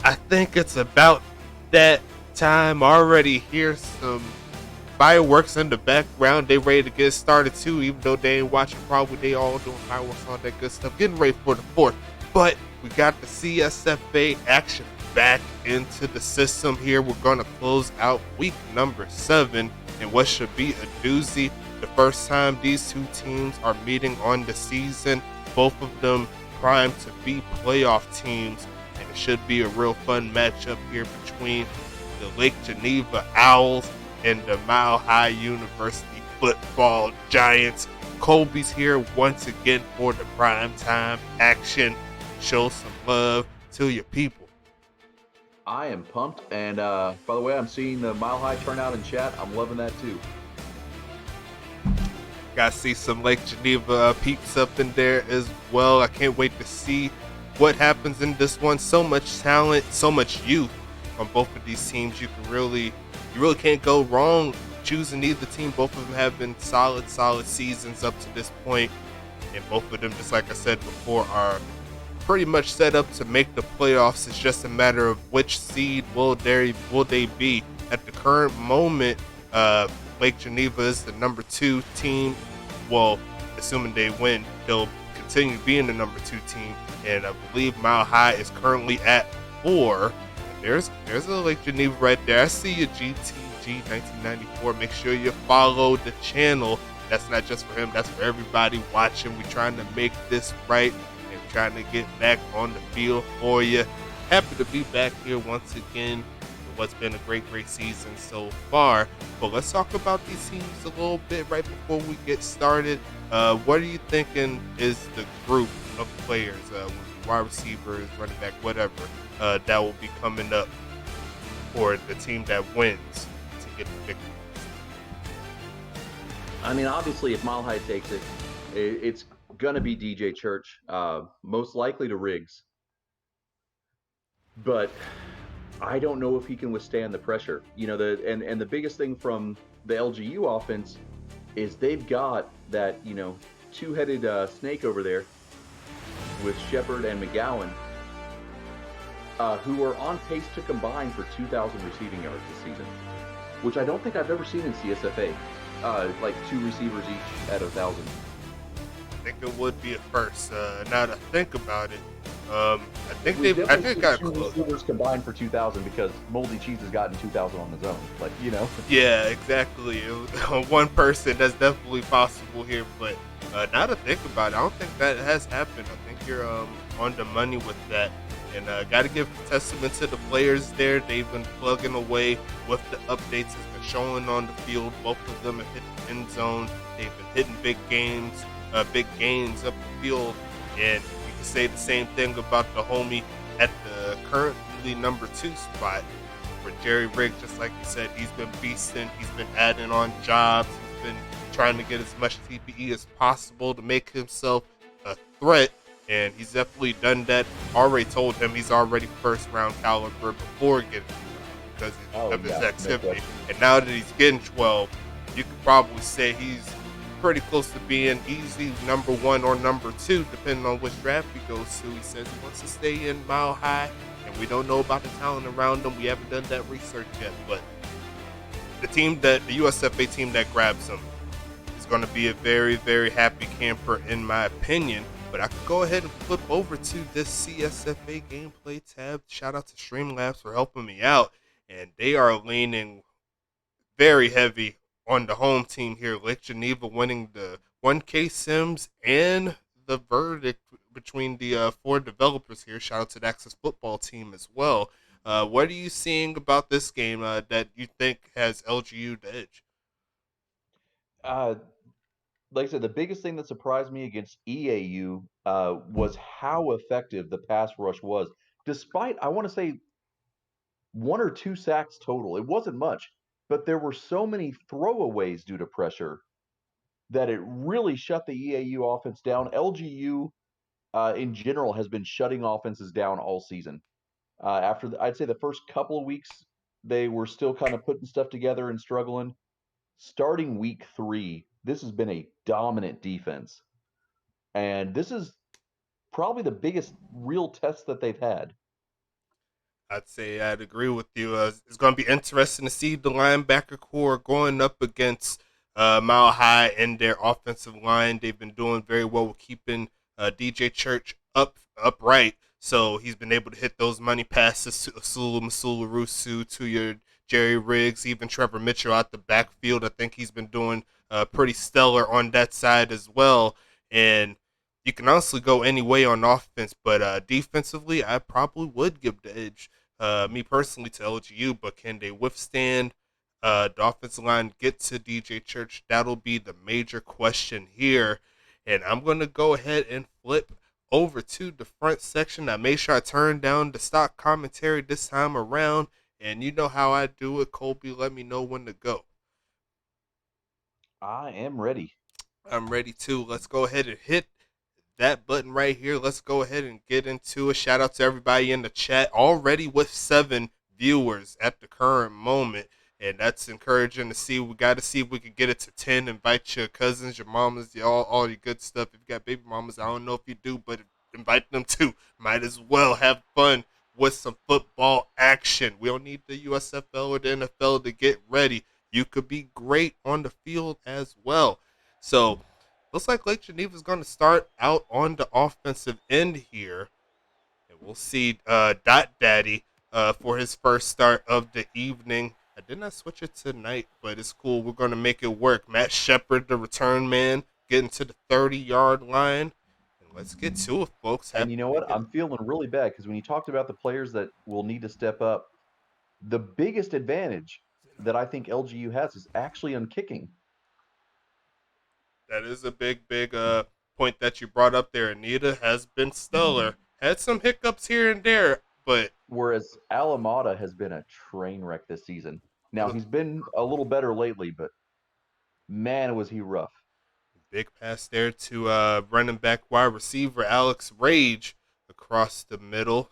I think it's about that time. Already hear some fireworks in the background. They ready to get started too, even though they ain't watching. Probably they all doing fireworks, all that good stuff, getting ready for the fourth. But we got the CSFA action back into the system here. We're gonna close out week number 7 in what should be a doozy. The first time these two teams are meeting on the season, both of them primed to be playoff teams, and it should be a real fun matchup here between the Lake Geneva Owls and the Mile High University Football Giants. Colby's here once again for the primetime action. Show some love to your people. I am pumped, and by the way, I'm seeing the Mile High turnout in chat. I'm loving that too. Got to see some Lake Geneva peeps up in there as well. I can't wait to see what happens in this one. So much talent, so much youth on both of these teams. You really can't go wrong choosing either team. Both of them have been solid seasons up to this point, and both of them, just like I said before, are pretty much set up to make the playoffs. It's just a matter of which seed will they be at the current moment. Lake Geneva is the number 2 team. Well, assuming they win, they'll continue being the number 2 team, and I believe Mile High is currently at 4. There's a Lake Geneva right there. I see you, GTG 1994. Make sure you follow the channel. That's not just for him, that's for everybody watching. We're trying to make this right and trying to get back on the field for you. Happy to be back here once again. What's been a great season so far. But let's talk about these teams a little bit right before we get started. What are you thinking is the group of players, wide receivers, running back, whatever, that will be coming up for the team that wins to get the victory? I mean, obviously, if Mile High takes it, it's going to be DJ Church, most likely to Riggs. But I don't know if he can withstand the pressure. You know, the biggest thing from the LGU offense is they've got that, two-headed snake over there with Shepard and McGowan, who are on pace to combine for 2,000 receiving yards this season, which I don't think I've ever seen in CSFA. Like 2 receivers each at 1,000. I think it would be a first. Now to think about it, I think got 2 receivers combined for 2,000 because Moldy Cheese has gotten 2,000 on his own. But Yeah, exactly. One person, that's definitely possible here, but now to think about it, I don't think that has happened. I think you're on the money with that, and got to give testament to the players there. They've been plugging away with the updates. It's been showing on the field. Both of them have hit the end zone. They've been hitting big gains up the field, and you can say the same thing about the homie at the currently number 2 spot for Jerry Riggs. Just like you said, he's been beasting. He's been adding on jobs. He's been trying to get as much TPE as possible to make himself a threat, and he's definitely done that. Already told him he's already first round caliber before getting 12 because of his activity. And now that he's getting 12, you could probably say he's pretty close to being easy number 1 or number 2, depending on which draft he goes to. He says he wants to stay in Mile High, and we don't know about the talent around him. We haven't done that research yet, but the USFA team that grabs him is going to be a very, very happy camper, in my opinion. But I could go ahead and flip over to this CSFA gameplay tab. Shout out to Streamlabs for helping me out, and they are leaning very heavy on the home team here. Lake Geneva winning the 1K Sims and the verdict between the 4 developers here. Shout out to the Access football team as well. What are you seeing about this game that you think has LGU the edge? Like I said, the biggest thing that surprised me against EAU was how effective the pass rush was. Despite, I want to say, 1 or 2 sacks total. It wasn't much, but there were so many throwaways due to pressure that it really shut the EAU offense down. LGU, in general, has been shutting offenses down all season. I'd say the first couple of weeks, they were still kind of putting stuff together and struggling. Starting week 3, this has been a dominant defense. And this is probably the biggest real test that they've had. I'd say I'd agree with you. It's going to be interesting to see the linebacker core going up against Mile High and their offensive line. They've been doing very well with keeping DJ Church upright, so he's been able to hit those money passes to Asulu Masulu to your Jerry Riggs, even Trevor Mitchell out the backfield. I think he's been doing pretty stellar on that side as well. And you can honestly go any way on offense, but defensively, I probably would give the edge, me personally, to LGU. But can they withstand the offensive line get to DJ Church? That'll be the major question here. And I'm going to go ahead and flip over to the front section. I made sure I turned down the stock commentary this time around. And you know how I do it, Colby. Let me know when to go. I am ready. I'm ready too. Let's go ahead and hit that button right here. Let's go ahead and get into it. Shout out to everybody in the chat already with 7 viewers at the current moment. And that's encouraging to see. We got to see if we can get it to 10. Invite your cousins, your mamas, all your good stuff. If you got baby mamas, I don't know if you do, but invite them too. Might as well have fun with some football action. We don't need the USFL or the NFL to get ready. You could be great on the field as well. So, looks like Lake Geneva is going to start out on the offensive end here. And we'll see Dot Daddy for his first start of the evening. I did not switch it tonight, but it's cool. We're going to make it work. Matt Shepard, the return man, getting to the 30-yard line. And let's get to it, folks. And you know what? I'm feeling really bad because when you talked about the players that will need to step up, the biggest advantage that I think LGU has is actually on kicking. That is a big point that you brought up there. Anita has been stellar. Had some hiccups here and there, but whereas Alamada has been a train wreck this season. Now he's been a little better lately, but man, was he rough. Big pass there to running back wide receiver Alex Rage across the middle.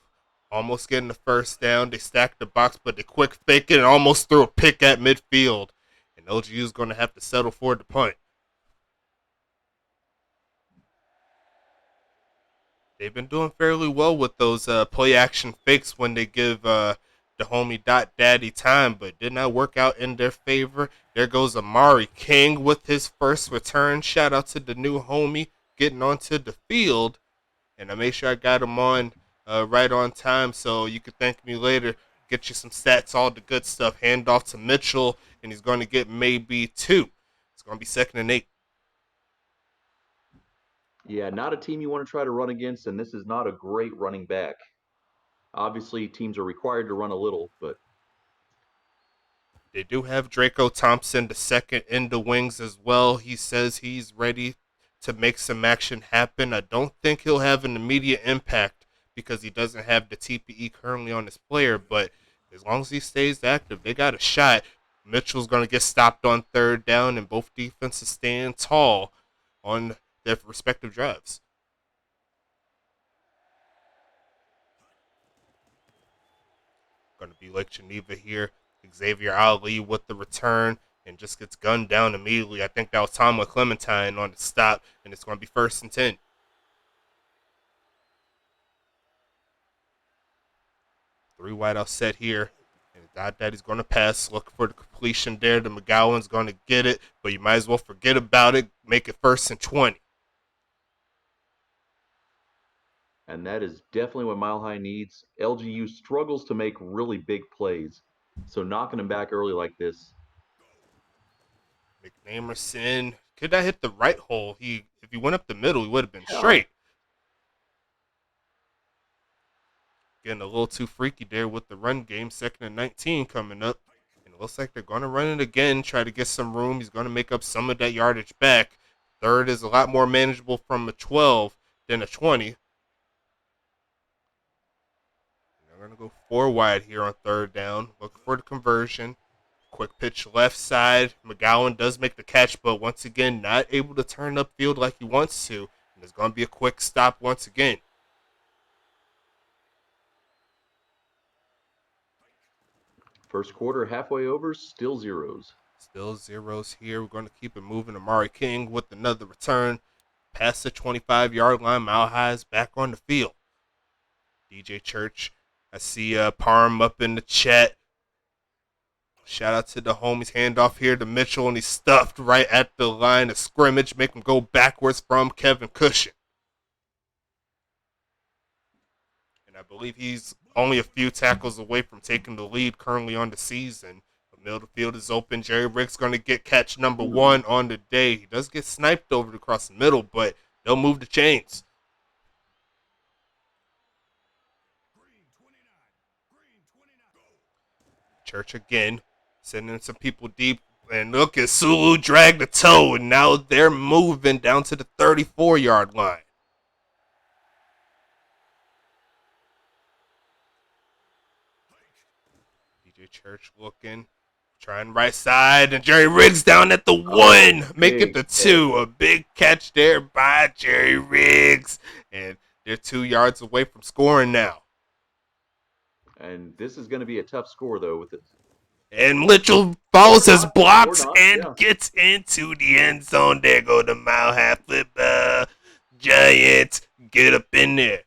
Almost getting the first down. They stacked the box, but they quick fake it and almost threw a pick at midfield. And LGU is going to have to settle for the punt. They've been doing fairly well with those play action fakes when they give the homie Dot Daddy time, but did not work out in their favor. There goes Amari King with his first return. Shout out to the new homie getting onto the field. And I made sure I got him on right on time, so you can thank me later. Get you some stats, all the good stuff. Hand off to Mitchell, and he's going to get maybe 2. It's going to be 2nd and 8. Yeah, not a team you want to try to run against, and this is not a great running back. Obviously, teams are required to run a little, but they do have Draco Thompson, the second in the wings as well. He says he's ready to make some action happen. I don't think he'll have an immediate impact because he doesn't have the TPE currently on his player, but as long as he stays active, they got a shot. Mitchell's going to get stopped on 3rd down, and both defenses stand tall on their respective drives. Going to be Lake Geneva here. Xavier Ali with the return and just gets gunned down immediately. I think that was Tom Clementine on the stop, and it's going to be 1st and 10. Three wideout set here. And Dot Daddy's going to pass. Look for the completion there. The McGowan's going to get it, but you might as well forget about it. Make it 1st and 20. And that is definitely what Mile High needs. LGU struggles to make really big plays. So knocking him back early like this. McNamerson. Could that hit the right hole? If he went up the middle, he would have been straight. Getting a little too freaky there with the run game. 2nd and 19 coming up. And it looks like they're going to run it again, try to get some room. He's going to make up some of that yardage back. 3rd is a lot more manageable from a 12 than a 20. They're going to go 4 wide here on 3rd down. Look for the conversion. Quick pitch left side. McGowan does make the catch, but once again, not able to turn upfield like he wants to. And there's going to be a quick stop once again. First quarter, halfway over, still zeros. Still zeros here. We're going to keep it moving. Amari King with another return. Past the 25-yard line. Mile High is back on the field. DJ Church, I see Parm up in the chat. Shout out to the homies. Handoff here to Mitchell, and he's stuffed right at the line of scrimmage. Make him go backwards from Kevin Cushing. And I believe he's only a few tackles away from taking the lead currently on the season. The middle of the field is open. Jerry Rigg's going to get catch number 1 on the day. He does get sniped over across the middle, but they'll move the chains. Church again, sending some people deep. And look at Sulu drag the toe, and now they're moving down to the 34-yard line. DJ Church looking, trying right side, and Jerry Riggs down at the 1, make it the 2. A big catch there by Jerry Riggs, and they're 2 yards away from scoring now. And this is going to be a tough score, though, with it. And Mitchell follows his blocks and gets into the end zone. There go the mile high flip. Giants, get up in there.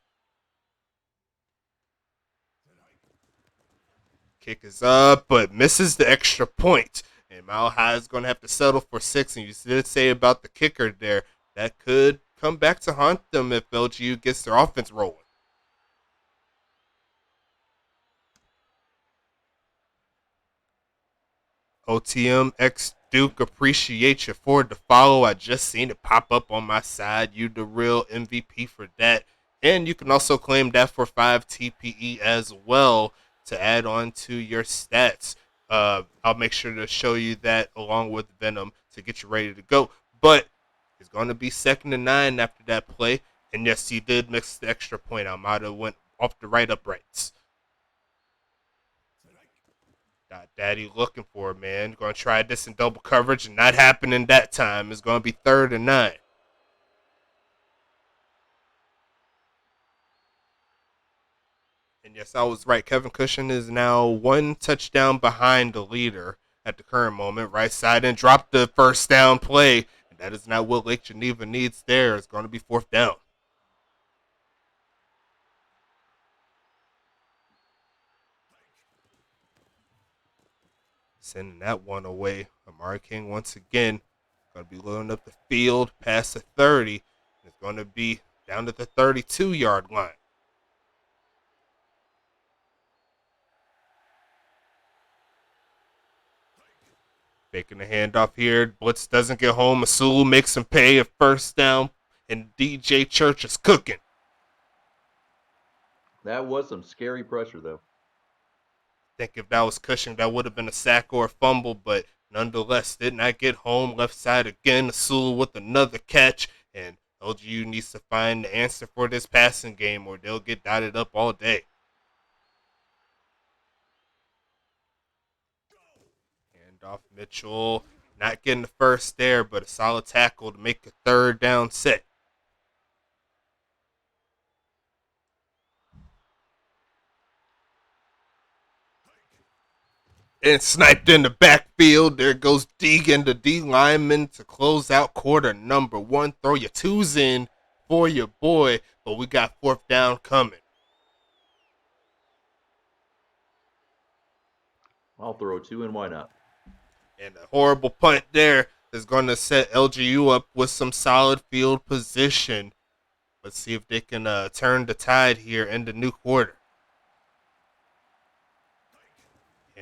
Kick is up, but misses the extra point. And Mile High is going to have to settle for 6. And you did say about the kicker there, that could come back to haunt them if LGU gets their offense rolling. OTM X Duke, appreciate you for the follow. I just seen it pop up on my side. You the real MVP for that. And you can also claim that for 5 TPE as well to add on to your stats. I'll make sure to show you that along with Venom to get you ready to go. But it's going to be 2nd and 9 after that play. And yes, he did miss the extra point. I might have went off the right uprights. Daddy looking for it, man. Going to try this in double coverage and not happening that time. It's going to be 3rd and 9. And yes, I was right. Kevin Cushing is now 1 touchdown behind the leader at the current moment. Right side and dropped the first down play. And that is not what Lake Geneva needs there. It's going to be 4th down. Sending that one away. Amari King once again going to be loading up the field past the 30. It's going to be down to the 32-yard line. Faking the handoff here. Blitz doesn't get home. Asulu makes him pay a 1st down. And DJ Church is cooking. That was some scary pressure, though. I think if that was Cushing, that would have been a sack or a fumble, but nonetheless, did not get home. Left side again, Asulu with another catch, and LGU needs to find the answer for this passing game or they'll get dotted up all day. Handoff Mitchell, not getting the first there, but a solid tackle to make a 3rd down set. And sniped in the backfield. There goes Deegan, the D lineman, to close out quarter number 1. Throw your 2s in for your boy, but we got 4th down coming. I'll throw 2 in, why not? And a horrible punt there is going to set LGU up with some solid field position. Let's see if they can turn the tide here in the new quarter.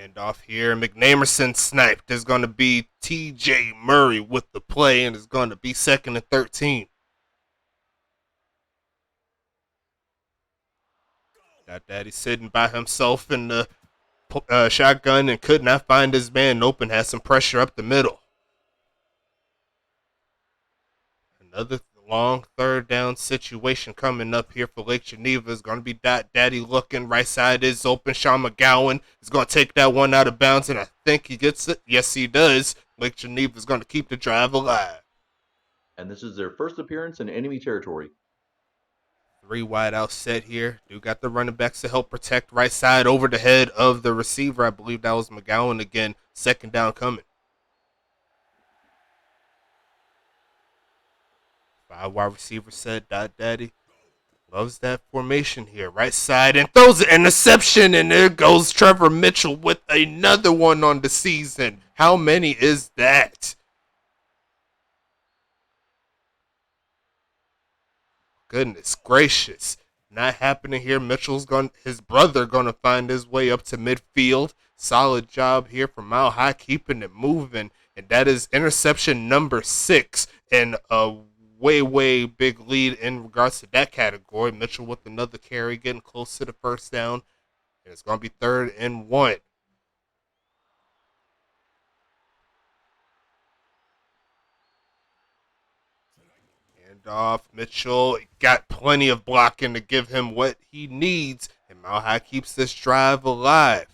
And off here, McNamerson sniped. There's going to be TJ Murray with the play, and it's going to be 2nd and 13. Got Daddy sitting by himself in the shotgun and could not find his man open. Has some pressure up the middle. Another long 3rd down situation coming up here for Lake Geneva. Is going to be Daddy looking. Right side is open. Sean McGowan is going to take that one out of bounds, and I think he gets it. Yes, he does. Lake Geneva is going to keep the drive alive. And this is their first appearance in enemy territory. 3 wide out set here. Do got the running backs to help protect right side over the head of the receiver. I believe that was McGowan again. 2nd down coming. 5 wide receiver set. Daddy Loves that formation here. Right side and throws an interception. And there goes Trevor Mitchell with another one on the season. How many is that? Goodness gracious. Not happening here. His brother gonna find his way up to midfield. Solid job here from Mile High, keeping it moving. And that is interception number 6. And a way big lead in regards to that category. Mitchell with another carry, getting close to the first down. And it's gonna be 3rd and 1. And off, Mitchell got plenty of blocking to give him what he needs. And Mile High keeps this drive alive.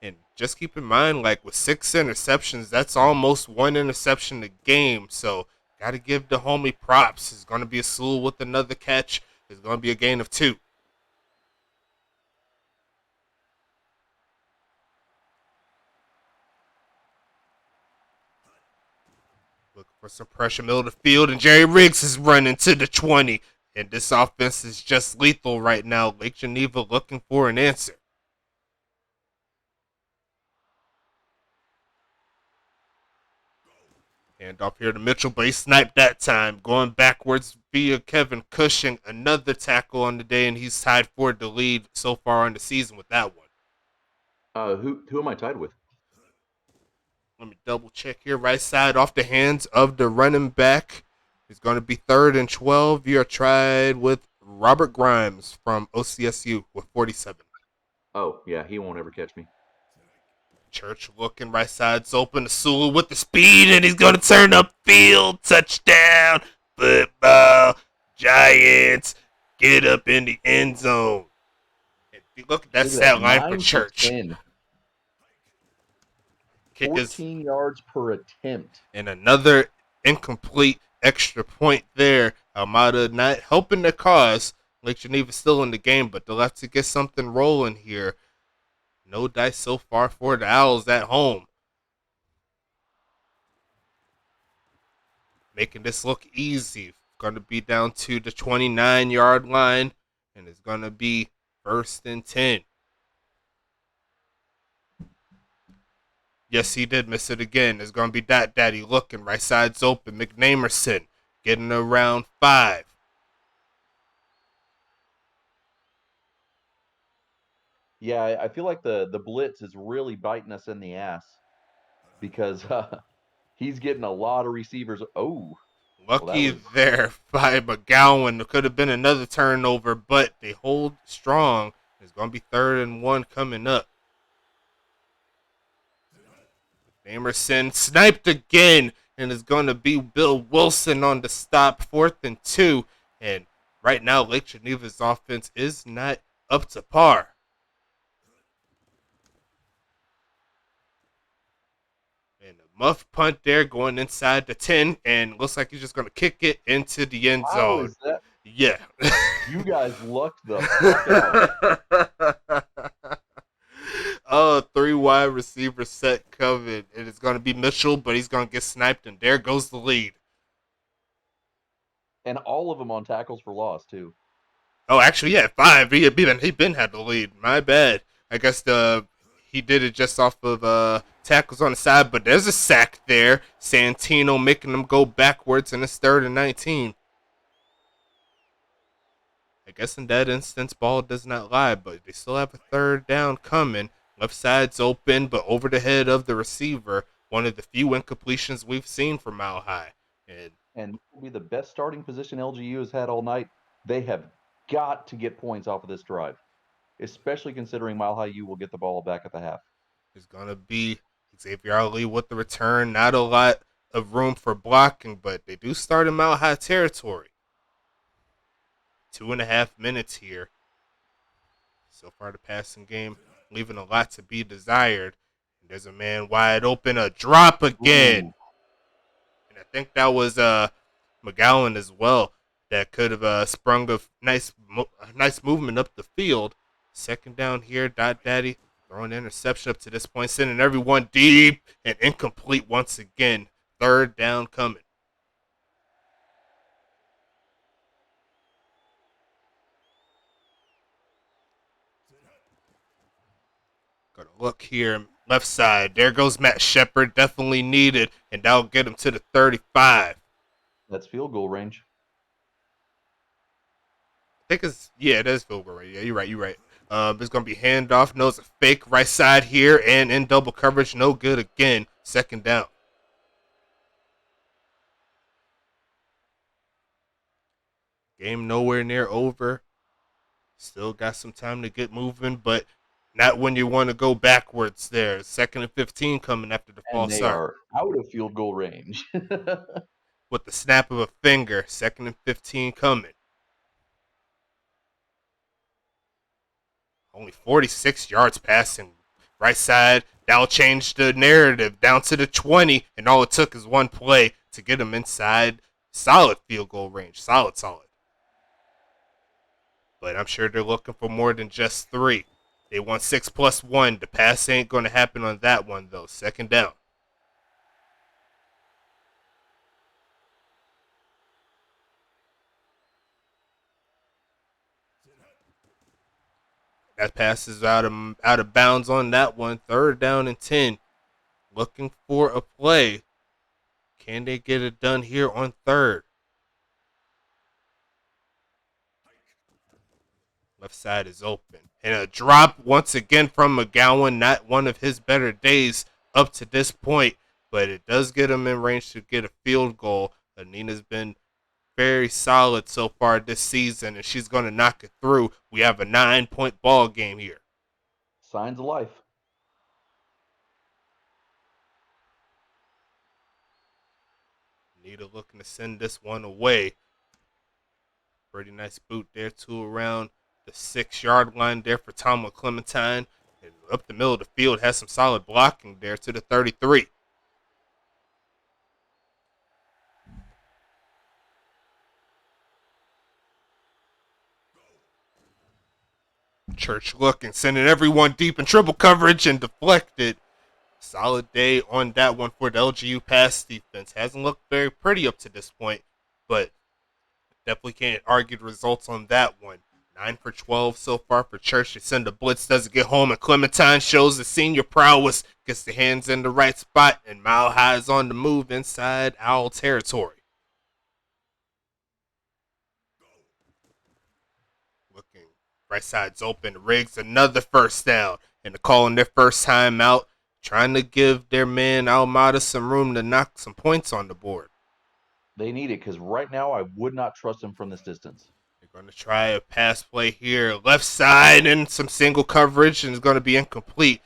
And just keep in mind, like with 6 interceptions, that's almost 1 interception a game. So got to give the homie props. It's going to be a Sewell with another catch. It's going to be a gain of 2. Looking for some pressure middle of the field, and Jerry Riggs is running to the 20. And this offense is just lethal right now. Lake Geneva looking for an answer. Hand off here to Mitchell, but he sniped that time. Going backwards via Kevin Cushing. Another tackle on the day, and he's tied for the lead so far on the season with that one. Who am I tied with? Let me double check here. Right side off the hands of the running back. He's going to be 3rd and 12. You are tied with Robert Grimes from OCSU with 47. Oh, yeah, he won't ever catch me. Church looking, right side's open to Sewell with the speed, and he's going to turn upfield. Touchdown, football, Giants, get up in the end zone. And look at that stat line for Church. 14 yards per attempt. And another incomplete extra point there. Almada not helping the cause. Lake Geneva still in the game, but they'll have to get something rolling here. No dice so far for the Owls at home. Making this look easy. Going to be down to the 29-yard line, and it's going to be 1st and 10. Yes, he did miss it again. It's going to be Daddy looking. Right side's open. McNamerson getting around 5. Yeah, I feel like the blitz is really biting us in the ass because he's getting a lot of receivers. Oh, Lucky there by McGowan. There could have been another turnover, but they hold strong. It's going to be 3rd and 1 coming up. Emerson sniped again, and it's going to be Bill Wilson on the stop, 4th and 2. And right now, Lake Geneva's offense is not up to par. And a muff punt there going inside the 10, and looks like he's just going to kick it into the end zone. Is that? Yeah. You guys lucked the fuck out. Oh, 3 wide receiver set covered. And it's going to be Mitchell, but he's going to get sniped, and there goes the lead. And all of them on tackles for loss, too. Oh, actually, yeah, 5. He been had the lead. My bad. I guess he did it just off of tackles on the side, but there's a sack there. Santino making them go backwards, and it's 3rd and 19. I guess in that instance, ball does not lie, but they still have a 3rd down coming. Left side's open, but over the head of the receiver. One of the few incompletions we've seen from Mile High. And will be the best starting position LGU has had all night. They have got to get points off of this drive, especially considering Mile High U will get the ball back at the half. There's going to be Xavier Ali with the return. Not a lot of room for blocking, but they do start in Mile High territory. 2.5 minutes here. So far, the passing game leaving a lot to be desired. And there's a man wide open, a drop again. Ooh. And I think that was McGowan as well. That could have sprung a nice movement up the field. 2nd down here, Daddy throwing an interception up to this point, sending everyone deep and incomplete once again. 3rd down coming. Look here, left side. There goes Matt Shepard. Definitely needed, and that'll get him to the 35. That's field goal range. I think it is field goal range. Yeah, you're right. It's gonna be handoff. No, it's a fake right side here, and in double coverage, no good again. Second down. Game nowhere near over. Still got some time to get moving, but not when you want to go backwards there. 2nd and 15 coming after the And false they start. are out of field goal range. With the snap of a finger, 2nd and 15 coming. Only 46 yards passing. Right side, that'll change the narrative down to the 20, and all it took is one play to get him inside solid field goal range. Solid. But I'm sure they're looking for more than just 3. They want 6 plus 1. The pass ain't going to happen on that one, though. Second down. That pass is out of bounds on that one. 3rd down and 10. Looking for a play. Can they get it done here on 3rd? Left side is open. And a drop once again from McGowan. Not one of his better days up to this point. But it does get him in range to get a field goal. Anina's been very solid so far this season, and she's going to knock it through. We have a 9-point ball game here. Signs of life. Anita looking to send this one away. Pretty nice boot there, too, around the 6-yard line there for Tom Clementine. And up the middle of the field, has some solid blocking there to the 33. Church looking, sending everyone deep in triple coverage and deflected. Solid day on that one for the LGU pass defense. Hasn't looked very pretty up to this point, but definitely can't argue the results on that one. 9 for 12 so far for Church. They send a blitz, doesn't get home, and Clementine shows the senior prowess, gets the hands in the right spot, and Mile High is on the move inside Owl territory. Looking, right side's open. Riggs, another first down, and they're calling their first time out, trying to give their man Almada some room to knock some points on the board. They need it because right now I would not trust him from this distance. They're going to try a pass play here. Left side and some single coverage, and it's going to be incomplete.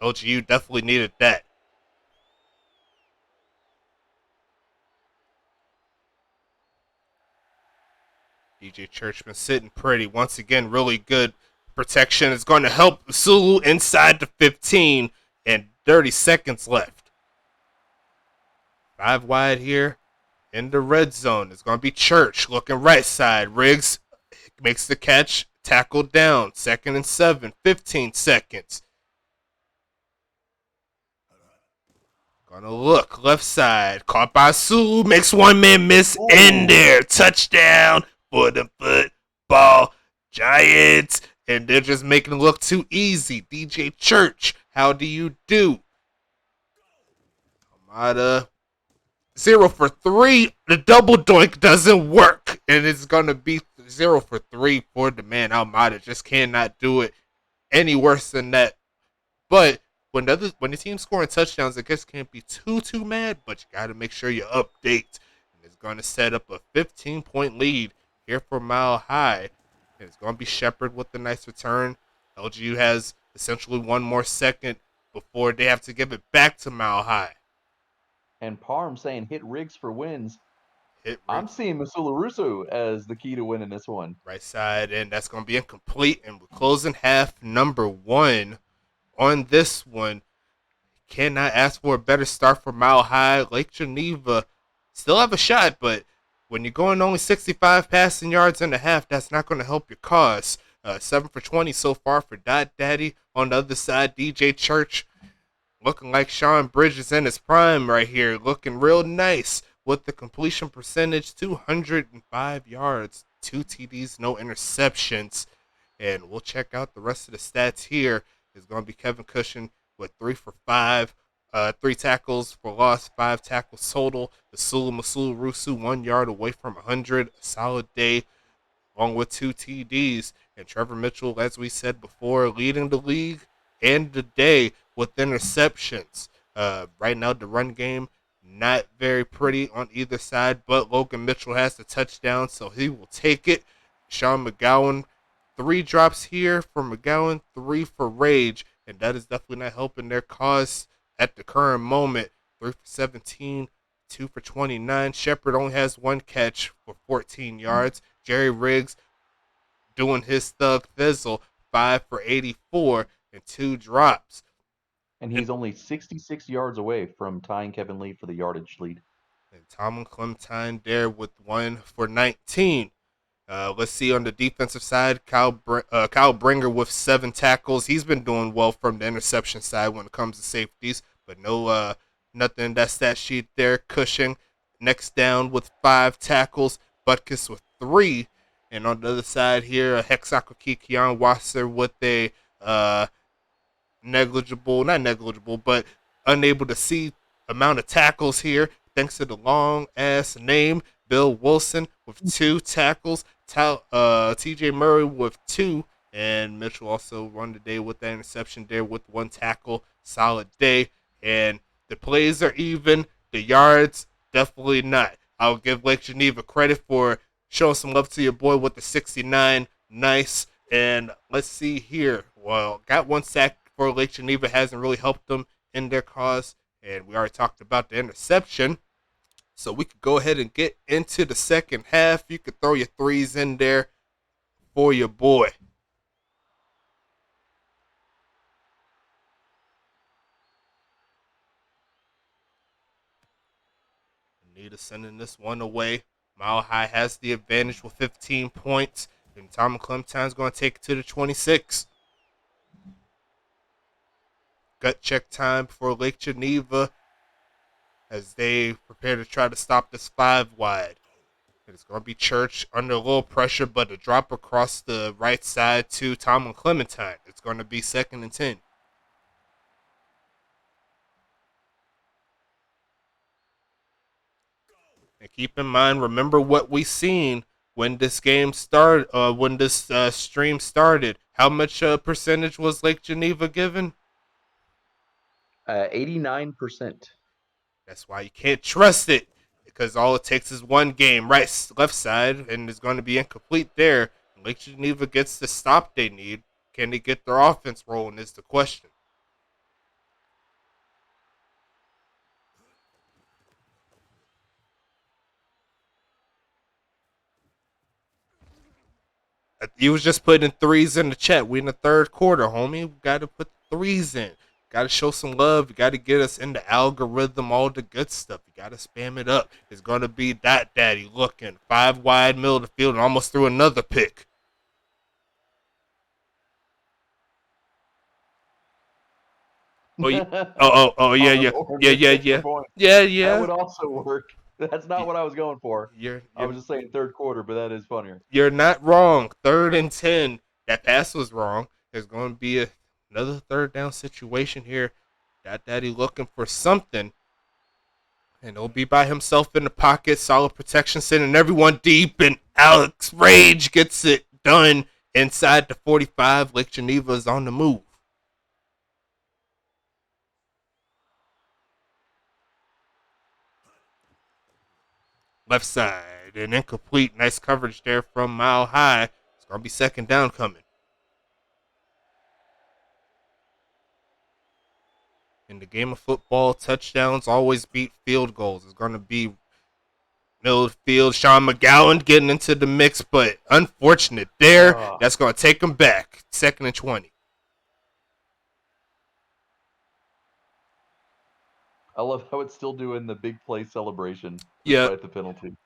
LGU definitely needed that. DJ Churchman sitting pretty. Once again, really good protection. It's going to help Sulu inside the 15, and 30 seconds left. 5 wide here in the red zone. It's going to be Church looking right side. Riggs makes the catch, tackled down. 2nd and 7, 15 seconds. Gonna look left side. Caught by Sulu. Makes one man miss. In there. Touchdown for the football Giants. And they're just making it look too easy. DJ Church, how do you do? Amada, 0 for 3. The double doink doesn't work. And it's going to be 0 for 3 for the man. Almada just cannot do it any worse than that. But when the team's scoring touchdowns, I guess can't be too mad. But you got to make sure you update. And it's going to set up a 15-point lead here for Mile High. And it's going to be Shepard with the nice return. LGU has essentially one more second before they have to give it back to Mile High. And Parm saying hit Riggs for wins. I'm seeing Masula Russo as the key to winning this one. Right side, and that's going to be incomplete. And we're closing half number 1 on this one. Cannot ask for a better start for Mile High. Lake Geneva still have a shot, but when you're going only 65 passing yards in a half, that's not going to help your cause. 7 for 20 so far for Dot Daddy. On the other side, DJ Church looking like Sean Bridges in his prime right here. Looking real nice with the completion percentage, 205 yards, 2 TDs, no interceptions. And we'll check out the rest of the stats here is going to be Kevin Cushing with 3 for 5. 3 tackles for loss, 5 tackles total. Masulu Rusu 1 yard away from 100. A solid day, along with 2 TDs. And Trevor Mitchell, as we said before, leading the league and the day with interceptions. Right now, the run game, not very pretty on either side, but Logan Mitchell has the touchdown, so he will take it. Sean McGowan, 3 drops here for McGowan, 3 for Rage, and that is definitely not helping their cause at the current moment. 3 for 17, 2 for 29. Shepard only has 1 catch for 14 yards. Jerry Riggs doing his thug thizzle, 5 for 84 and 2 drops. And he's only 66 yards away from tying Kevin Lee for the yardage lead. And Tomlin Clementine there with 1 for 19. Let's see on the defensive side, Kyle Bringer with 7 tackles. He's been doing well from the interception side when it comes to safeties, but no nothing in that stat sheet there. Cushing next down with 5 tackles. Butkus with 3. And on the other side here, Hexakoki Keon Wasser with a not negligible, but unable to see amount of tackles here, thanks to the long ass name. Bill Wilson with 2 tackles. TJ Murray with 2. And Mitchell also run the day with that interception there with 1 tackle. Solid day. And the plays are even. The yards, definitely not. I'll give Lake Geneva credit for showing some love to your boy with the 69. Nice. And let's see here. Well, got 1 sack for Lake Geneva. Hasn't really helped them in their cause. And we already talked about the interception. So we could go ahead and get into the second half. You could throw your 3s in there for your boy. Anita sending this one away. Mile High has the advantage with 15 points. And Tom Clementine's going to take it to the 26. Gut check time for Lake Geneva as they prepare to try to stop this 5 wide. It's going to be Church under a little pressure, but a drop across the right side to Tomlin Clementine. It's going to be 2nd and 10. And keep in mind, remember what we seen when this game started, when this stream started. How much percentage was Lake Geneva given? 89%. That's why you can't trust it, because all it takes is 1 game, right, left side, and it's going to be incomplete there. Lake Geneva gets the stop they need. Can they get their offense rolling is the question. You was just putting 3s in the chat. We in the 3rd quarter, homie. We got to put 3s in. Got to show some love. You got to get us in the algorithm, all the good stuff. You got to spam it up. It's going to be Dot Daddy looking. 5 wide, middle of the field, and almost threw another pick. Oh, yeah. Yeah. That would also work. That's not what I was going for. I was just saying 3rd quarter, but that is funnier. You're not wrong. 3rd and 10. That pass was wrong. There's going to be another 3rd down situation here. Dot Daddy looking for something. And he'll be by himself in the pocket. Solid protection, sending everyone deep. And Alex Rage gets it done inside the 45. Lake Geneva is on the move. Left side, and incomplete. Nice coverage there from Mile High. It's going to be 2nd down coming. In the game of football, touchdowns always beat field goals. It's going to be middle of the field. Sean McGowan getting into the mix, but unfortunate there. That's going to take him back. 2nd and 20. I love how it's still doing the big play celebration despite the penalty.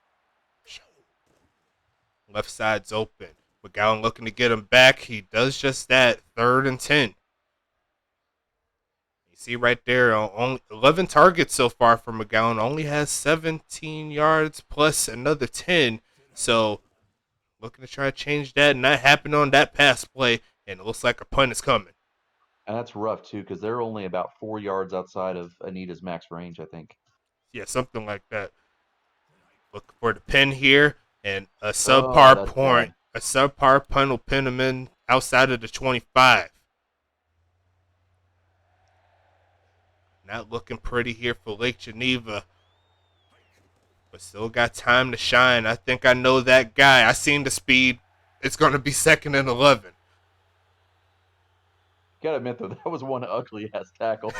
Left side's open. McGowan looking to get him back. He does just that. 3rd and 10. You see right there, only 11 targets so far for McGowan. Only has 17 yards plus another 10. So looking to try to change that. Not happen on that pass play. And it looks like a punt is coming. And that's rough too, because they're only about 4 yards outside of Anita's max range, I think. Yeah, something like that. Looking for the pin here, and Oh, that's bad. a subpar punt will pin him in outside of the 25. Not looking pretty here for Lake Geneva, but still got time to shine. I think I know that guy. I seen the speed. It's going to be 2nd and 11. Gotta admit though, that was one ugly ass tackle.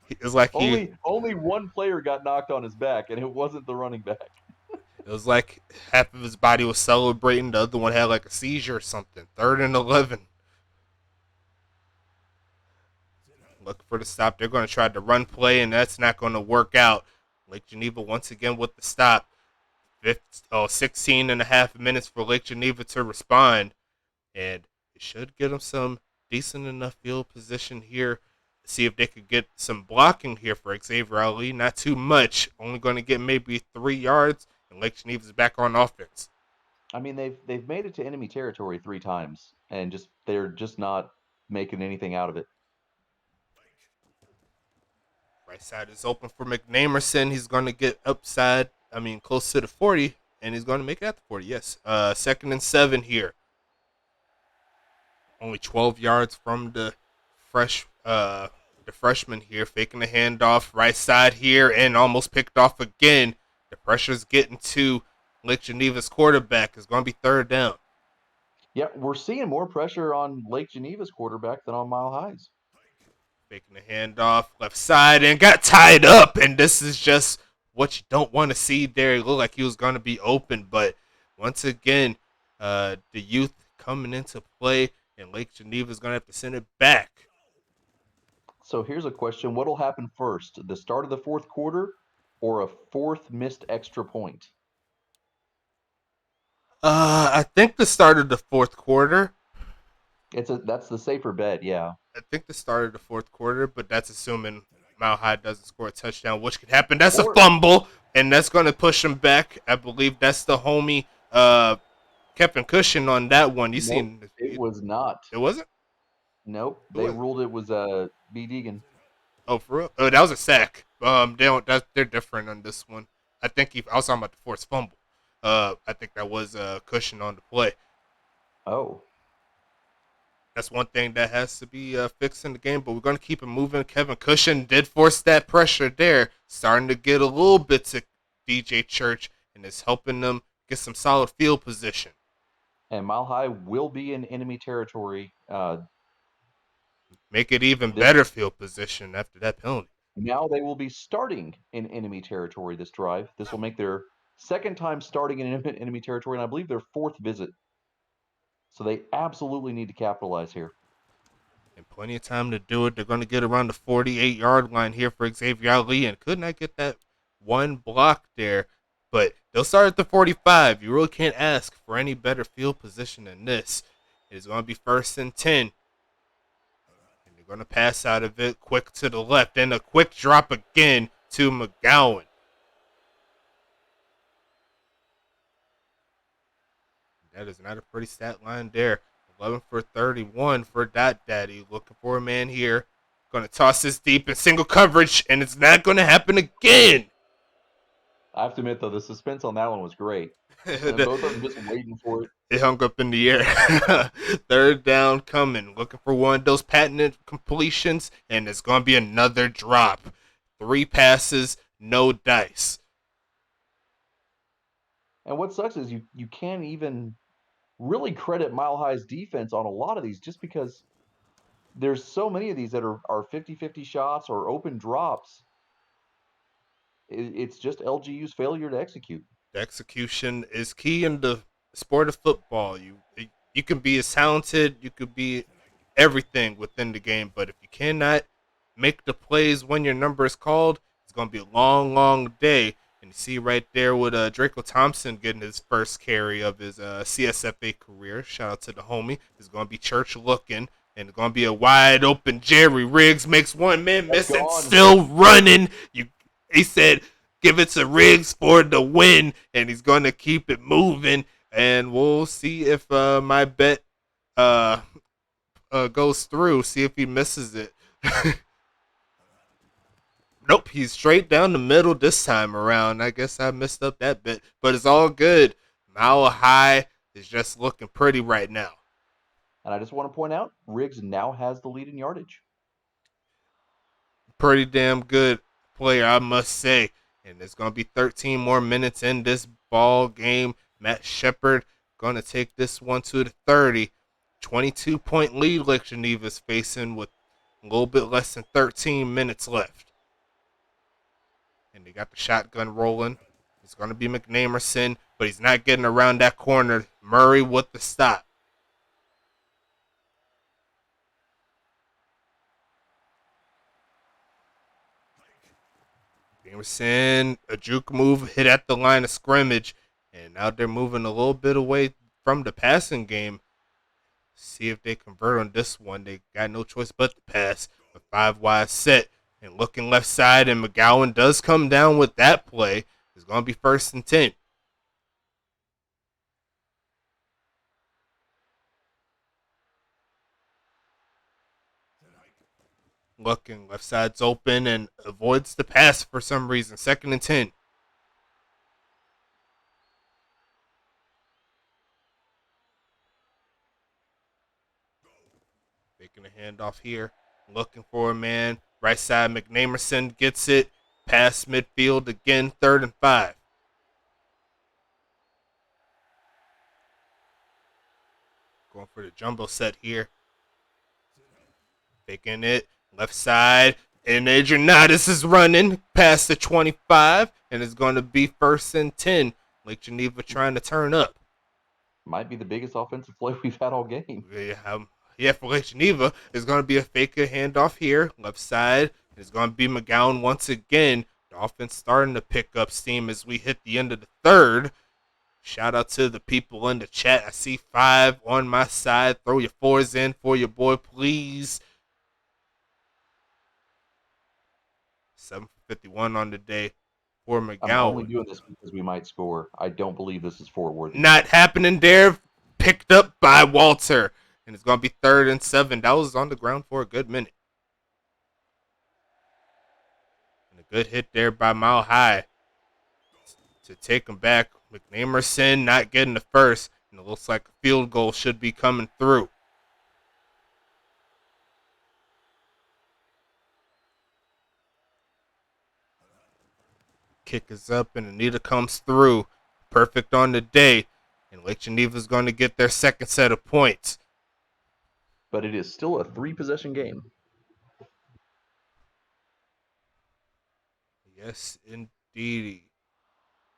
It's like Only one player got knocked on his back, and it wasn't the running back. it was like half of his body was celebrating, the other one had like a seizure or something. 3rd and 11. Looking for the stop. They're going to try to run play, and that's not going to work out. Lake Geneva once again with the stop. 16 and a half minutes for Lake Geneva to respond, and it should get them some decent enough field position here. See if they could get some blocking here for Xavier Ali. Not too much. Only going to get maybe 3 yards, and Lake Geneva's back on offense. I mean, they've made it to enemy territory 3 times, and they're just not making anything out of it. Right side is open for McNamerson. He's going to get close to the 40, and he's going to make it at the 40. Yes. 2nd and 7 here. Only 12 yards from the freshman here, faking the handoff right side here, and almost picked off again. The pressure's getting to Lake Geneva's quarterback. It's going to be 3rd down. Yeah, we're seeing more pressure on Lake Geneva's quarterback than on Mile High's. Faking the handoff left side and got tied up, and this is just what you don't want to see there. It looked like he was going to be open, but once again, the youth coming into play, and Lake Geneva is going to have to send it back. So here's a question. What'll happen first, the start of the 4th quarter or a 4th missed extra point? I think the start of the 4th quarter. That's the safer bet, yeah. I think the start of the 4th quarter, but that's assuming Mile High doesn't score a touchdown, which could happen. That's a fumble, and that's going to push him back. I believe that's the homie Kevin Cushion on that one. It was not. It wasn't? Nope. They ruled it was B. Deegan. Oh, for real? Oh, that was a sack. They're different on this one. I was talking about the forced fumble. I think that was Cushion on the play. Oh. That's one thing that has to be fixed in the game, but we're going to keep it moving. Kevin Cushion did force that pressure there, starting to get a little bit to DJ Church, and it's helping them get some solid field position. And Mile High will be in enemy territory. Make it even better field position after that penalty. Now they will be starting in enemy territory this drive. This will make their 2nd time starting in enemy territory, and I believe their 4th visit. So they absolutely need to capitalize here. And plenty of time to do it. They're going to get around the 48-yard line here for Xavier Ali, and could not get that one block there. But they'll start at the 45. You really can't ask for any better field position than this. It is going to be 1st and 10. And they're going to pass out of it quick to the left, and a quick drop again to McGowan. That is not a pretty stat line there. 11 for 31 for Dot Daddy. Looking for a man here. Going to toss this deep in single coverage, and it's not going to happen again. I have to admit, though, the suspense on that one was great. Both of them just waiting for it. It hung up in the air. 3rd down coming. Looking for one of those patented completions, and it's going to be another drop. 3 passes, no dice. And what sucks is you can't even really credit Mile High's defense on a lot of these, just because there's so many of these that are 50-50 shots or open drops. It's just LGU's failure to execute. The execution is key in the sport of football. You can be as talented, you could be everything within the game, but if you cannot make the plays when your number is called, it's going to be a long, long day. And you see right there with Draco Thompson getting his first carry of his CSFA career. Shout out to the homie. It's going to be Church looking, and it's going to be a wide open Jerry Riggs. Makes one man miss and still running. He said, give it to Riggs for the win, and he's going to keep it moving. And we'll see if my bet goes through. See if he misses it. Nope, he's straight down the middle this time around. I guess I messed up that bit, but it's all good. Mile High is just looking pretty right now. And I just want to point out, Riggs now has the lead in yardage. Pretty damn good player, I must say. And there's going to be 13 more minutes in this ball game. Matt Shepard going to take this one to the 30. 22-point lead Lake Geneva's facing with a little bit less than 13 minutes left. And they got the shotgun rolling. It's going to be McNamerson, but he's not getting around that corner. Murray with the stop. McNamerson, a juke move, hit at the line of scrimmage. And now they're moving a little bit away from the passing game. See if they convert on this one. They got no choice but to pass. A 5-wide set. And looking left side, and McGowan does come down with that play. It's going to be 1st and 10. Looking, left side's open and avoids the pass for some reason. 2nd and 10. Making a handoff here. Looking for a man. Right side, McNamerson gets it. Past midfield again, 3rd and 5. Going for the jumbo set here. Faking it. Left side. And Adrianatis is running past the 25. And it's going to be 1st and 10. Lake Geneva trying to turn up. Might be the biggest offensive play we've had all game. Yeah, for Lake Geneva, it's going to be a fake handoff here. Left side. It's going to be McGowan once again. The offense starting to pick up steam as we hit the end of the 3rd. Shout out to the people in the chat. I see 5 on my side. Throw your 4s in for your boy, please. 7:51 on the day for McGowan. I'm only doing this because we might score. I don't believe this is forward. Not happening there. Picked up by Walter. And it's going to be 3rd and 7. That was on the ground for a good minute. And a good hit there by Mile High to take him back. McNamerson not getting the first. And it looks like a field goal should be coming through. Kick is up and Anita comes through. Perfect on the day. And Lake Geneva is going to get their 2nd set of points. But it is still a 3-possession game. Yes, indeed.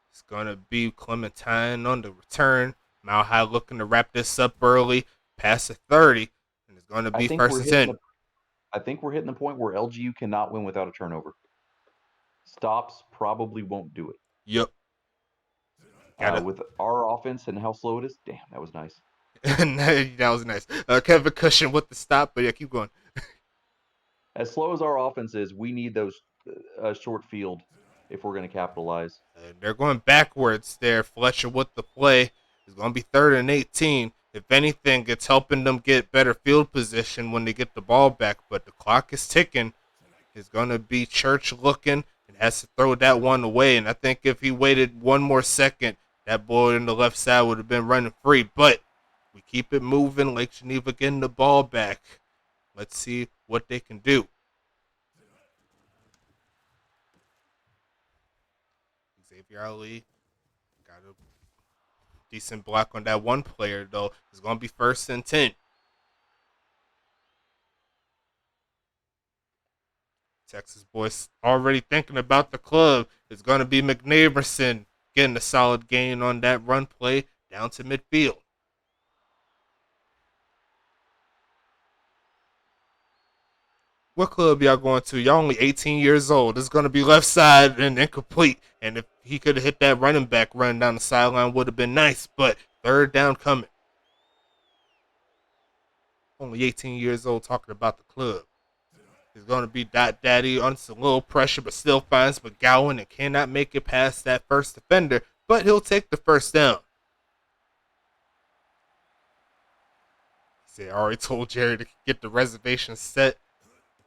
It's going to be Clementine on the return. Mile High looking to wrap this up early. Past the 30. And it's going to be 1st and 10. I think we're hitting the point where LGU cannot win without a turnover. Stops probably won't do it. Yep. With our offense and how slow it is, damn, that was nice. That was nice. Kevin Cushion with the stop, but yeah, keep going. As slow as our offense is, we need those short field if we're going to capitalize. They're going backwards there. Fletcher with the play. It's going to be 3rd and 18. If anything, it's helping them get better field position when they get the ball back, but the clock is ticking. It's going to be Church looking and has to throw that one away. And I think if he waited one more second, that boy on the left side would have been running free. But we keep it moving. Lake Geneva getting the ball back. Let's see what they can do. Xavier Ali got a decent block on that one player, though. It's going to be 1st and 10. Texas boys already thinking about the club. It's going to be McNamerson getting a solid gain on that run play down to midfield. What club y'all going to? Y'all only 18 years old. It's going to be left side and incomplete. And if he could have hit that running back run down the sideline, would have been nice. But 3rd down coming. Only 18 years old talking about the club. It's going to be Dot Daddy under some little pressure, but still finds McGowan and cannot make it past that first defender. But he'll take the 1st down. See, I already told Jerry to get the reservation set.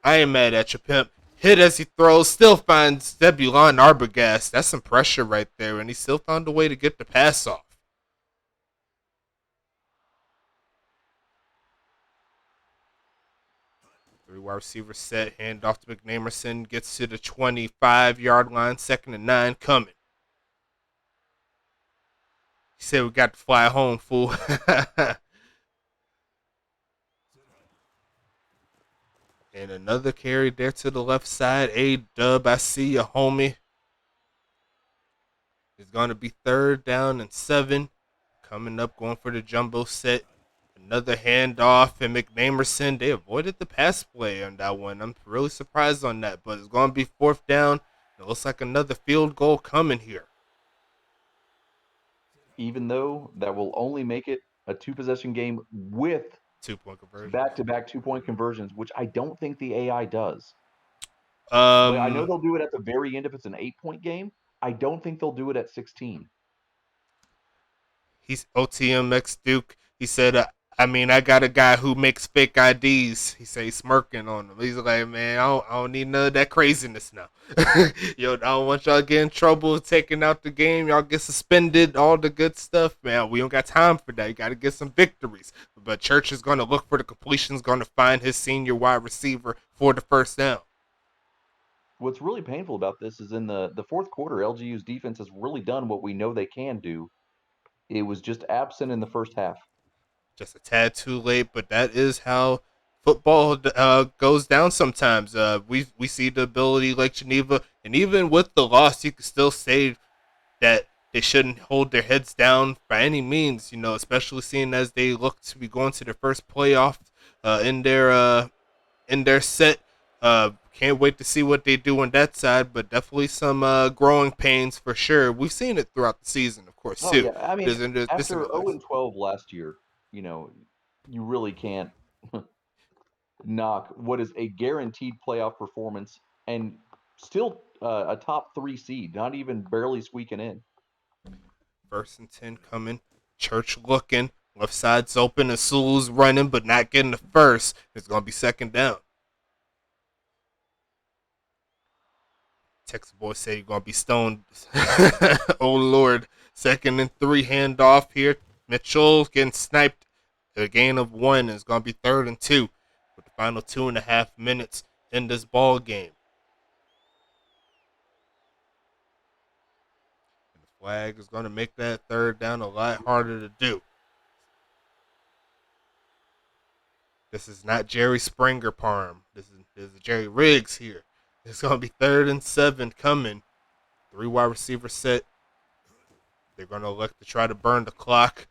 I ain't mad at you, pimp. Hit as he throws, still finds Zebulon Arbogast. That's some pressure right there, and he still found a way to get the pass off. Three wide receiver set, hand off to McNamerson, gets to the 25-yard line, 2nd and 9 coming. He said we got to fly home, fool. And another carry there to the left side. A-Dub, I see you, homie. It's going to be 3rd down and 7. Coming up, going for the jumbo set. Another handoff, and McNamerson, they avoided the pass play on that one. I'm really surprised on that, but it's going to be 4th down. It looks like another field goal coming here. Even though that will only make it a 2-possession game with 2-point conversion. Back-to-back 2-point conversions, which I don't think the AI does. I know they'll do it at the very end if it's an 8-point game. I don't think they'll do it at 16. He's OTMX Duke. He said, I got a guy who makes fake IDs. He said he's smirking on them. He's like, man, I don't need none of that craziness now. Yo, I don't want y'all to get in trouble, taking out the game. Y'all get suspended, all the good stuff, man. We don't got time for that. You got to get some victories. But Church is going to look for the completions, going to find his senior wide receiver for the 1st down. What's really painful about this is in the 4th quarter, LGU's defense has really done what we know they can do. It was just absent in the first half. Just a tad too late, but that is how football goes down sometimes. We see the ability like Geneva, and even with the loss, you can still say that they shouldn't hold their heads down by any means, especially seeing as they look to be going to their first playoff in their set. Can't wait to see what they do on that side, but definitely some growing pains for sure. We've seen it throughout the season, of course, too. Yeah. I mean, after 0-12 last year, you really can't knock what is a guaranteed playoff performance and still a top 3 seed, not even barely squeaking in. 1st and 10 coming. Church looking. Left side's open. And Sulu's running, but not getting the first. It's going to be 2nd down. Texas boy said you're going to be stoned. Oh, Lord. 2nd and 3 handoff here. Mitchell getting sniped. A gain of 1 is going to be 3rd and 2 with the final 2.5 minutes in this ball game. And the flag is going to make that 3rd down a lot harder to do. This is not Jerry Springer Parm. This is Jerry Riggs here. It's going to be 3rd and 7 coming. 3 wide receiver set. They're going to elect to try to burn the clock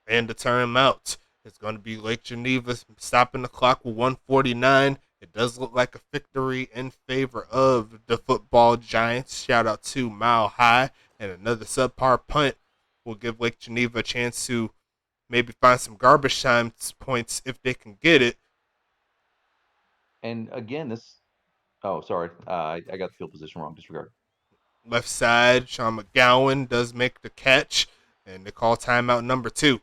and to turn him out. It's going to be Lake Geneva stopping the clock with 1:49. It does look like a victory in favor of the football Giants. Shout out to Mile High. And another subpar punt will give Lake Geneva a chance to maybe find some garbage time points if they can get it. And again, oh, sorry. I got the field position wrong. Disregard. Left side, Sean McGowan does make the catch, and they call timeout number 2.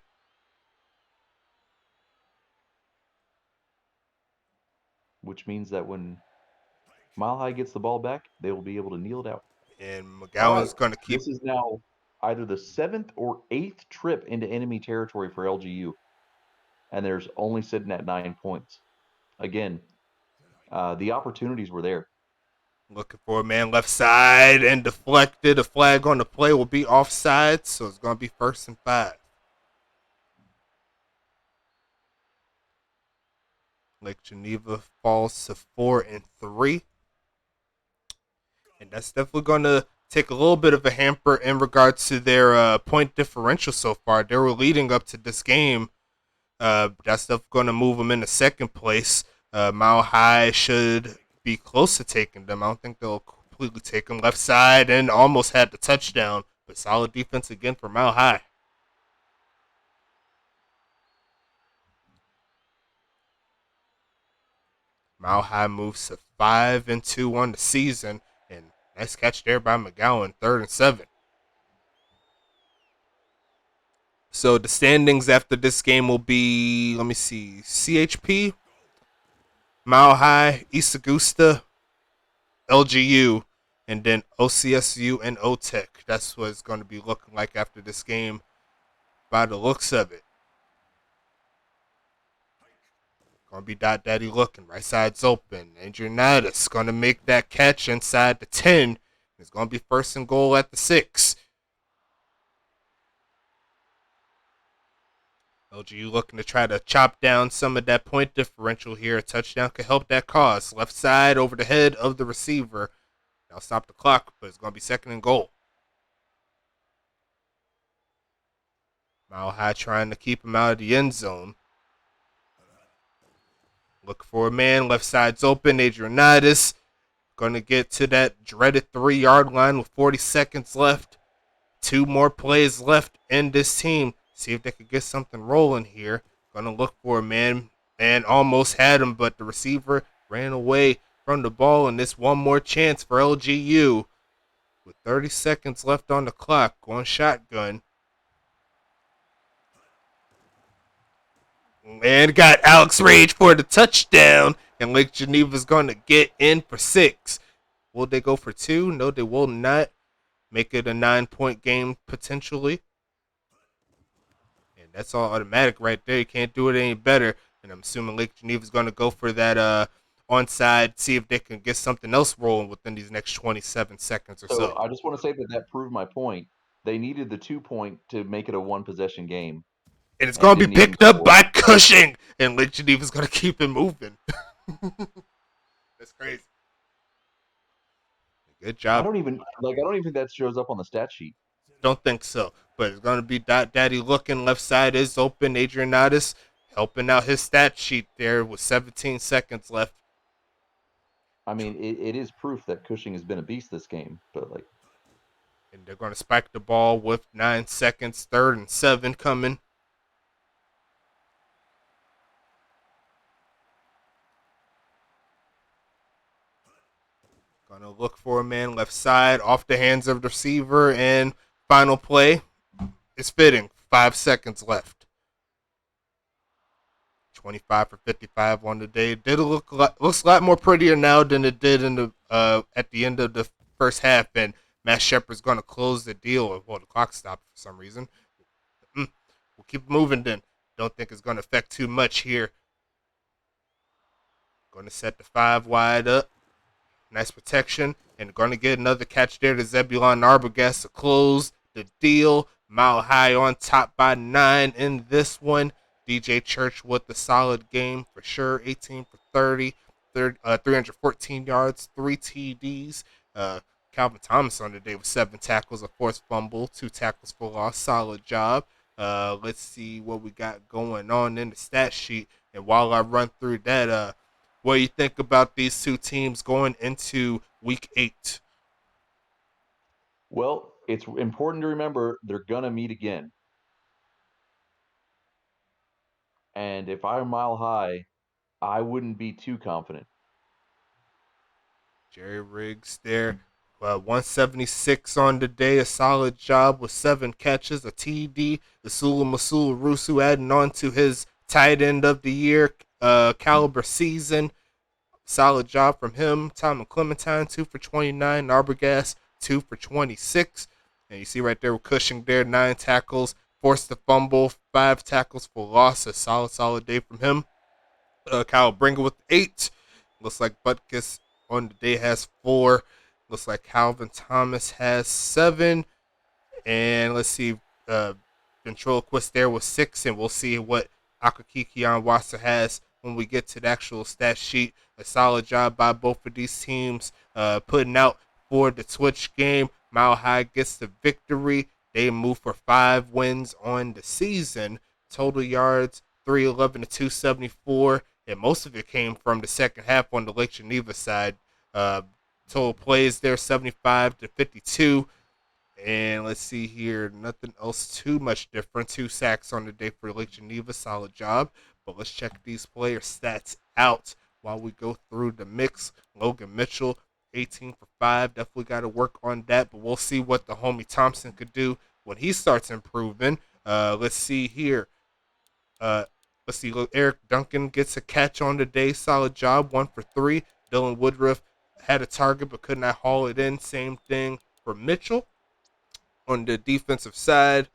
Which means that when Mile High gets the ball back, they will be able to kneel it out. And McGowan's going to keep. This is now either the 7th or 8th trip into enemy territory for LGU, and there's only sitting at 9 points. Again, the opportunities were there. Looking for a man left side and deflected. A flag on the play will be offside, so it's going to be 1st and 5. Lake Geneva falls to 4 and 3. And that's definitely going to take a little bit of a hamper in regards to their point differential so far. They were leading up to this game. That's definitely going to move them into 2nd place. Mile High should be close to taking them. I don't think they'll completely take them. Left side and almost had the touchdown, but solid defense again for Mile High. Mile High moves to 5 and 2 on the season, and nice catch there by McGowan. 3rd and 7. So the standings after this game will be, let me see, CHP, Mile High, East Augusta, LGU, and then OCSU and OTEC. That's what it's going to be looking like after this game by the looks of it. Going to be Dot Daddy looking. Right side's open. Adrianatis going to make that catch inside the 10. It's going to be first and goal at the 6. LGU looking to try to chop down some of that point differential here. A touchdown could help that cause. Left side over the head of the receiver. Now stop the clock, but it's going to be second and goal. Mile High trying to keep him out of the end zone. Look for a man. Left side's open. Adrianatis going to get to that dreaded 3-yard line with 40 seconds left. 2 more plays left in this team. See if they could get something rolling here. Going to look for a man. And almost had him, but the receiver ran away from the ball. And this one more chance for LGU. With 30 seconds left on the clock. Going shotgun. And got Alex Rage for the touchdown. And Lake Geneva is going to get in for 6. Will they go for 2? No, they will not. Make it a 9-point game potentially. And that's all automatic right there. You can't do it any better. And I'm assuming Lake Geneva is going to go for that onside, see if they can get something else rolling within these next 27 seconds or so. I just want to say that proved my point. They needed the 2-point to make it a 1-possession game. And it's going to be picked up by Cushing. And Lake Geneva is going to keep it moving. That's crazy. Good job. I don't even think that shows up on the stat sheet. Don't think so. But it's going to be Dot Daddy looking. Left side is open. Adrianatis helping out his stat sheet there with 17 seconds left. I mean, it is proof that Cushing has been a beast this game. But and they're going to spike the ball with 9 seconds. 3rd and 7 coming. Going to look for a man left side off the hands of the receiver. And final play is fitting. 5 seconds left. 25 for 55 on the day. Looks a lot more prettier now than it did in the at the end of the first half. And Matt Shepard's going to close the deal. Well, the clock stopped for some reason. We'll keep moving then. Don't think it's going to affect too much here. Going to set the 5 wide up. Nice protection. And going to get another catch there to Zebulon Arbogast to close the deal. Mile High on top by 9 in this one. DJ Church with the solid game for sure. 18 for 30, 314 yards, 3 TDs. Calvin Thomas on the day with 7 tackles, a forced fumble, 2 tackles for loss. Solid job. Let's see what we got going on in the stat sheet. And while I run through that, what do you think about these 2 teams going into week 8? Well, it's important to remember they're going to meet again. And if I'm Mile High, I wouldn't be too confident. Jerry Riggs there. 176 on the day. A solid job with 7 catches, a TD. The Masula Rusu adding on to his tight end of the year caliber season. Solid job from him. Tom Clementine, 2 for 29. Arbogast, 2 for 26. And you see right there with Cushing there, 9 tackles. Forced the fumble, 5 tackles for loss. A solid day from him. Kyle Bringer with 8. Looks like Butkus on the day has 4. Looks like Calvin Thomas has 7. And let's see, Ventriloquist there with 6. And we'll see what Akakikian Wasa has when we get to the actual stat sheet. A solid job by both of these teams putting out for the Twitch game. Mile High gets the victory. They move for 5 wins on the season. Total yards, 311 to 274. And most of it came from the second half on the Lake Geneva side. Total plays there, 75 to 52. And let's see here, nothing else too much different. 2 sacks on the day for Lake Geneva, solid job. But let's check these player stats out while we go through the mix. Logan Mitchell, 18 for 5. Definitely got to work on that, but we'll see what the homie Thompson could do when he starts improving. Let's see here. Let's see. Look, Eric Duncan gets a catch on the day. Solid job. 1 for 3. Dylan Woodruff had a target but could not haul it in. Same thing for Mitchell. On the defensive side,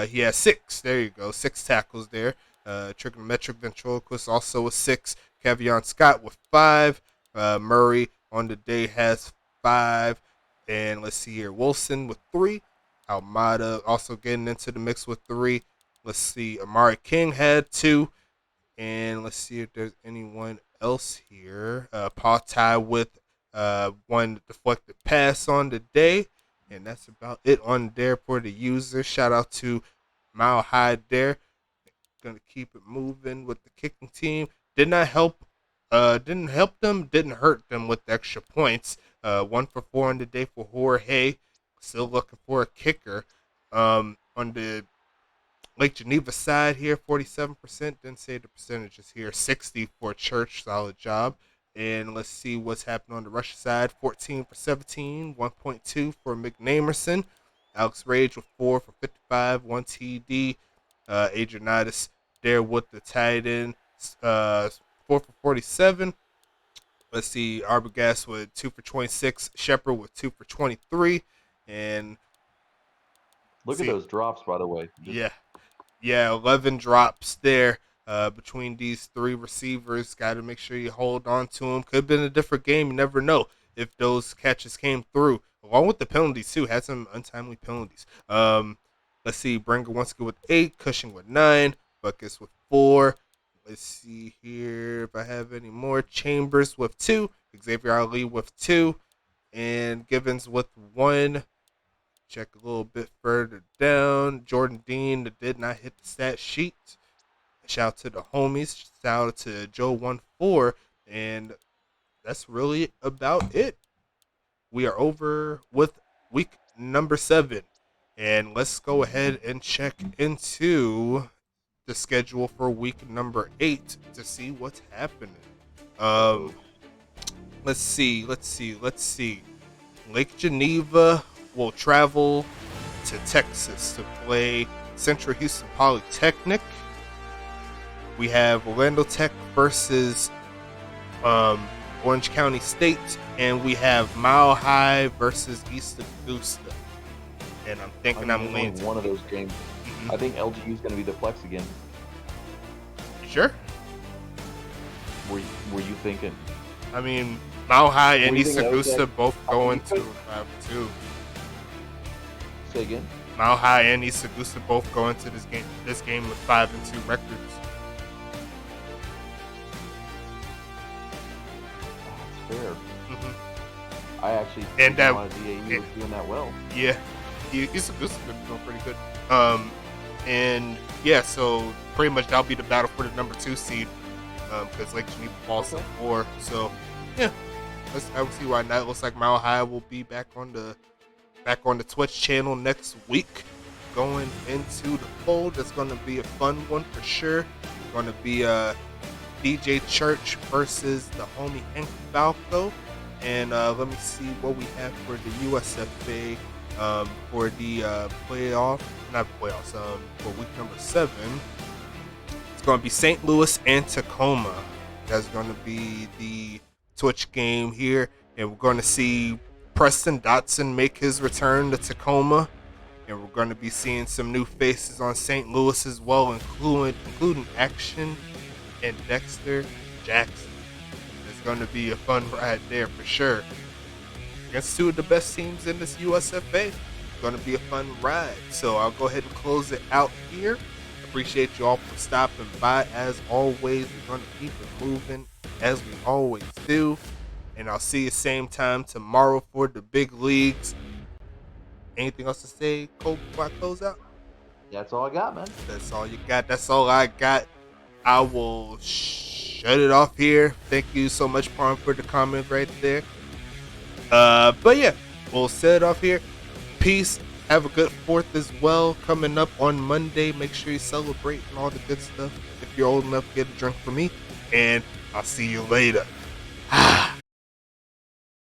he has 6. There you go. 6 tackles there. Trigonometric ventriloquist also with 6. Cavion Scott with 5. Murray on the day has 5. And let's see here. Wilson with 3. Almada also getting into the mix with 3. Let's see. Amari King had 2. And let's see if there's anyone else here. Paul Ty with 1 deflected pass on the day. And that's about it on there for the user. Shout out to Mile High there. Gonna keep it moving with the kicking team. Didn't help them, didn't hurt them with the extra points. 1 for 4 on the day for Jorge. Still looking for a kicker. On the Lake Geneva side here, 47%. Didn't say the percentages here. 60 for Church. Solid job. And let's see what's happening on the Russia side. 14 for 17. 1.2 for McNamerson. Alex Rage with 4 for 55. 1 TD. Adrianatis there with the tight end. 4 for 47. Let's see. Arbogast with 2 for 26. Shepard with 2 for 23. And look at those drops, by the way. Yeah, 11 drops there between these 3 receivers. Got to make sure you hold on to them. Could have been a different game. You never know if those catches came through. Along with the penalties, too. Had some untimely penalties. Let's see. Bringer once again with 8. Cushing with 9. Buckets with 4. Let's see here if I have any more. Chambers with 2. Xavier Ali with 2. And Givens with 1. Check a little bit further down. Jordan Dean did not hit the stat sheet. Shout out to the homies. Shout out to Joe14. And that's really about it. We are over with week number 7. And let's go ahead and check into the schedule for week number 8 to see what's happening. Let's see. Lake Geneva will travel to Texas to play Central Houston Polytechnic. We have Orlando Tech versus Orange County State, and we have Mile High versus East Augusta. And I'm thinking I'm leaning one of those games. Mm-hmm. I think LGU is going to be the flex again. You sure? Were you thinking? I mean, Mile High and East Augusta both going to 5-2. Say again? Mile High and East Augusta both go into this game with 5-2 records. That's fair. Mm-hmm. I actually think DAU was doing that well. Yeah, East Augusta been doing pretty good. And yeah, so pretty much that'll be the battle for the number 2 seed. Because Lake Geneva falls to 4. So yeah, I would see why not. Looks like Mile High will be back on the Twitch channel next week, going into the fold. That's going to be a fun one for sure. Going to be DJ Church versus the homie Hank Falco. And let me see what we have for the USFA for the for week number 7. It's going to be St. Louis and Tacoma. That's going to be the Twitch game here, and we're going to see Preston Dotson make his return to Tacoma, and we're going to be seeing some new faces on St. Louis as well, including Action and Dexter Jackson. It's going to be a fun ride there for sure. Against 2 of the best teams in this USFA, it's going to be a fun ride. So I'll go ahead and close it out here. Appreciate you all for stopping by. As always, we're going to keep it moving as we always do. And I'll see you same time tomorrow for the big leagues. Anything else to say, Cole, before I close out? That's all I got, man. That's all you got. That's all I got. I will shut it off here. Thank you so much, Parm, for the comment right there. But yeah, we'll set it off here. Peace. Have a good 4th as well. Coming up on Monday. Make sure you celebrate and all the good stuff. If you're old enough, get a drink from me. And I'll see you later.